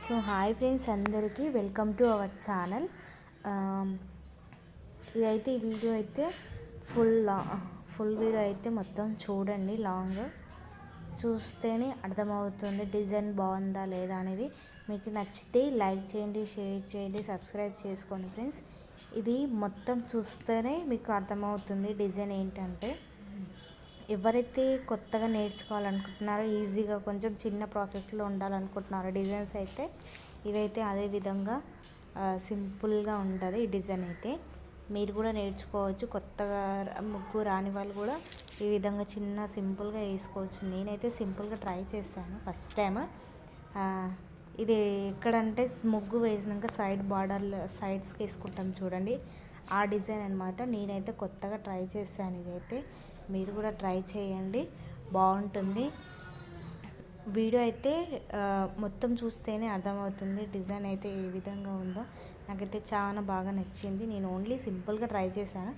So hi friends, అందరికీ welcome to our channel. ఇదైతే ఈ వీడియో అయితే ఫుల్ వీడియో అయితే మొత్తం చూడండి. లాంగ్ చూస్తేనే అర్థమవుతుంది డిజైన్ బాగుందా లేదా అనేది. మీకు నచ్చితే లైక్ చేయండి, షేర్ చేయండి, సబ్స్క్రైబ్ చేసుకోండి ఫ్రెండ్స్. ఇది మొత్తం చూస్తేనే మీకు అర్థమవుతుంది డిజైన్ ఏంటంటే. ఎవరైతే కొత్తగా నేర్చుకోవాలనుకుంటున్నారో, ఈజీగా కొంచెం చిన్న ప్రాసెస్లో ఉండాలనుకుంటున్నారో డిజైన్స్ అయితే ఇదైతే అదే విధంగా సింపుల్గా ఉంటుంది. ఈ డిజైన్ అయితే మీరు కూడా నేర్చుకోవచ్చు. కొత్తగా ముగ్గు రాని వాళ్ళు కూడా ఈ విధంగా చిన్న సింపుల్గా వేసుకోవచ్చు. నేనైతే సింపుల్గా ట్రై చేశాను ఫస్ట్ టైం. ఇది ఎక్కడంటే ముగ్గు వేసినాక సైడ్ బార్డర్లో సైడ్స్కి వేసుకుంటాం చూడండి, ఆ డిజైన్ అనమాట. నేనైతే కొత్తగా ట్రై చేశాను. ఇదైతే మీరు కూడా ట్రై చేయండి, బాగుంటుంది. వీడియో అయితే మొత్తం చూస్తేనే అర్థమవుతుంది డిజైన్ అయితే ఏ విధంగా ఉందో. నాకైతే చాలా బాగా నచ్చింది. నేను ఓన్లీ సింపుల్గా ట్రై చేశాను,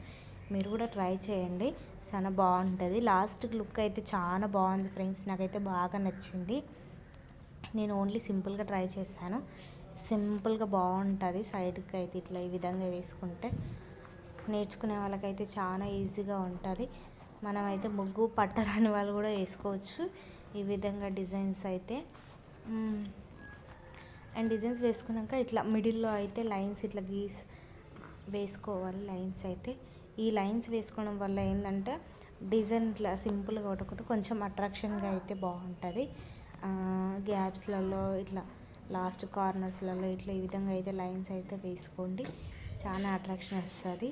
మీరు కూడా ట్రై చేయండి, చాలా బాగుంటుంది. లాస్ట్ లుక్ అయితే చాలా బాగుంది ఫ్రెండ్స్, నాకైతే బాగా నచ్చింది. నేను ఓన్లీ సింపుల్గా ట్రై చేశాను. సింపుల్గా బాగుంటుంది. సైడ్కి అయితే ఇట్లా ఈ విధంగా వేసుకుంటే నేర్చుకునే వాళ్ళకైతే చాలా ఈజీగా ఉంటుంది. మనమైతే ముగ్గు పట్టరాని వాళ్ళు కూడా వేసుకోవచ్చు ఈ విధంగా డిజైన్స్ అయితే. అండ్ డిజైన్స్ వేసుకున్నాక ఇట్లా మిడిల్లో అయితే లైన్స్ ఇట్లా వేసుకోవాలి. లైన్స్ అయితే ఈ లైన్స్ వేసుకోవడం వల్ల ఏంటంటే డిజైన్ ఇట్లా సింపుల్గా ఒకటి కొంచెం అట్రాక్షన్గా అయితే బాగుంటుంది. గ్యాప్స్లలో ఇట్లా లాస్ట్ కార్నర్స్లలో ఇట్లా ఈ విధంగా అయితే లైన్స్ అయితే వేసుకోండి, చాలా అట్రాక్షన్ వస్తుంది.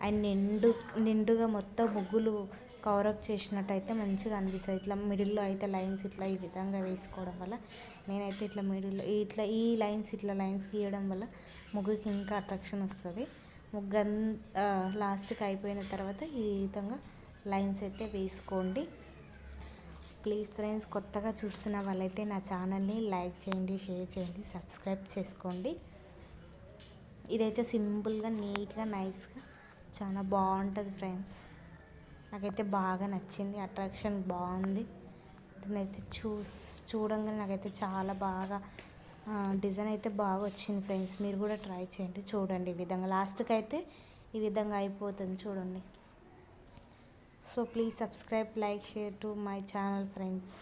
అండ్ నిండుగా మొత్తం ముగ్గులు కవరప్ చేసినట్టయితే మంచిగా అనిపిస్తుంది. ఇట్లా మిడిల్లో అయితే లైన్స్ ఇట్లా ఈ విధంగా వేసుకోవడం వల్ల, నేనైతే ఇట్లా మిడిల్లో ఈ లైన్స్ గీయడం వల్ల ముగ్గుకి ఇంకా అట్రాక్షన్ వస్తుంది. ముగ్గు లాస్ట్కి అయిపోయిన తర్వాత ఈ విధంగా లైన్స్ అయితే వేసుకోండి. ప్లీజ్ ఫ్రెండ్స్, కొత్తగా చూస్తున్న వాళ్ళైతే నా ఛానల్ని లైక్ చేయండి, షేర్ చేయండి, సబ్స్క్రైబ్ చేసుకోండి. ఇదైతే సింపుల్గా, నీట్గా, నైస్గా చాలా బాగుంటుంది ఫ్రెండ్స్. నాకైతే బాగా నచ్చింది, అట్రాక్షన్ బాగుంది. దీన్నైతే చూడంగానే నాకైతే చాలా బాగా డిజైన్ అయితే బాగా వచ్చింది ఫ్రెండ్స్. మీరు కూడా ట్రై చేయండి, చూడండి. ఈ విధంగా లాస్ట్కి అయితే ఈ విధంగా అయిపోతుంది చూడండి. So please subscribe, like, share to my channel friends.